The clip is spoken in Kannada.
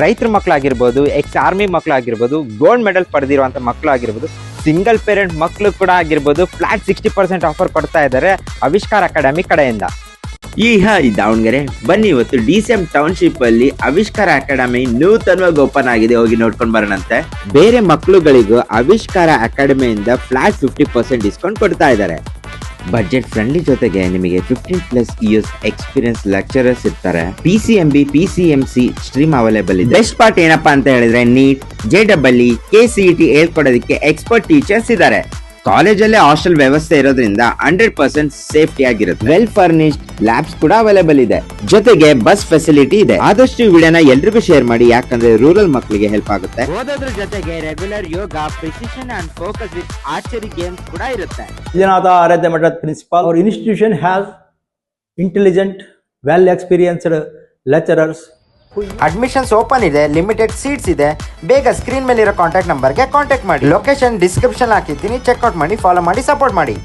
ರೈತರ ಮಕ್ಕಳಾಗಿರ್ಬೋದು, ಎಕ್ಸ್ ಆರ್ಮಿ ಮಕ್ಕಳಾಗಿರ್ಬೋದು, ಗೋಲ್ಡ್ ಮೆಡಲ್ ಪಡೆದಿರುವಂಥ ಮಕ್ಕಳಾಗಿರ್ಬೋದು, ಸಿಂಗಲ್ ಪೇರೆಂಟ್ ಮಕ್ಕಳು ಕೂಡ ಆಗಿರ್ಬೋದು, ಫ್ಲಾಟ್ 60% ಆಫರ್ ಕೊಡ್ತಾ ಇದ್ದಾರೆ ಆವಿಷ್ಕಾರ ಅಕಾಡೆಮಿ ಕಡೆಯಿಂದ. ಈ ಹಾಯ್ ದಾವಣಗೆರೆ, ಬನ್ನಿ ಇವತ್ತು DCM ಟೌನ್ಶಿಪ್ ಅಲ್ಲಿ ಆವಿಷ್ಕಾರ ಅಕಾಡೆಮಿ ನೂತನವಾಗಿ ಓಪನ್ ಆಗಿದೆ, ಹೋಗಿ ನೋಡ್ಕೊಂಡು ಬರೋಣಂತೆ. ಬೇರೆ ಮಕ್ಕಳುಗಳಿಗೂ ಆವಿಷ್ಕಾರ ಅಕಾಡೆಮಿಯಿಂದ ಫ್ಲಾಟ್ 50% ಡಿಸ್ಕೌಂಟ್ ಕೊಡ್ತಾ ಇದ್ದಾರೆ. ಬಜೆಟ್ ಫ್ರೆಂಡ್ಲಿ ಜೊತೆಗೆ ನಿಮಗೆ 15+ ಇಯರ್ಸ್ ಎಕ್ಸ್ಪೀರಿಯನ್ಸ್ ಲೆಕ್ಚರರ್ಸ್ ಇರ್ತಾರೆ. PCMB PCMC ಸ್ಟ್ರೀಮ್ ಅವೈಲೇಬಲ್ ಇದೆ. ಬೆಸ್ಟ್ ಪಾರ್ಟ್ ಏನಪ್ಪಾ ಅಂತ ಹೇಳಿದ್ರೆ ನೀಟ್, JEE, KCET ಹೇಳ್ಕೊಡೋದಕ್ಕೆ ಎಕ್ಸ್ಪರ್ಟ್ ಟೀಚರ್ಸ್ ಇದ್ದಾರೆ. ಕಾಲೇಜಲ್ಲೇ ಹಾಸ್ಟೆಲ್ ವ್ಯವಸ್ಥೆ ಇರೋದ್ರಿಂದ 100% ಸೇಫ್ಟಿ ಆಗಿರುತ್ತೆ. ವೆಲ್ ಫರ್ನಿಶ್ಡ್ ಲ್ಯಾಬ್ಸ್ ಕೂಡ ಅವೈಲೇಬಲ್ ಇದೆ. ಜೊತೆಗೆ ಬಸ್ ಫೆಸಿಲಿಟಿ ಇದೆ. ಆದಷ್ಟು ಈ ವಿಡಿಯೋನ ಎಲ್ರಿಗೂ ಶೇರ್ ಮಾಡಿ, ಯಾಕಂದ್ರೆ ರೂರಲ್ ಮಕ್ಕಳಿಗೆ ಹೆಲ್ಪ್ ಆಗುತ್ತೆ. ಓದೋದ್ರ ಜೊತೆಗೆ regular yoga, precision and focus with archery games ಕೂಡ ಇರುತ್ತೆ. Janata Aradhya Mathad principal. Our institution has intelligent, well-experienced lecturers. Admissions open ಇದೆ, ಲಿಮಿಟೆಡ್ ಸೀಟ್ಸ್ ಇದೆ. ಬೇಗ ಸ್ಕ್ರೀನ್ ಮೇಲೆ ಇರೋ ಕಾಂಟ್ಯಾಕ್ಟ್ ನಂಬರ್ಗೆ ಕಾಂಟ್ಯಾಕ್ಟ್ ಮಾಡಿ. ಲೊಕೇಶನ್ ಡಿಸ್ಕ್ರಿಪ್ಷನ್ ಹಾಕಿರ್ತೀನಿ, ಚೆಕ್ಔಟ್ ಮಾಡಿ, ಫಾಲೋ ಮಾಡಿ, ಸಪೋರ್ಟ್ ಮಾಡಿ.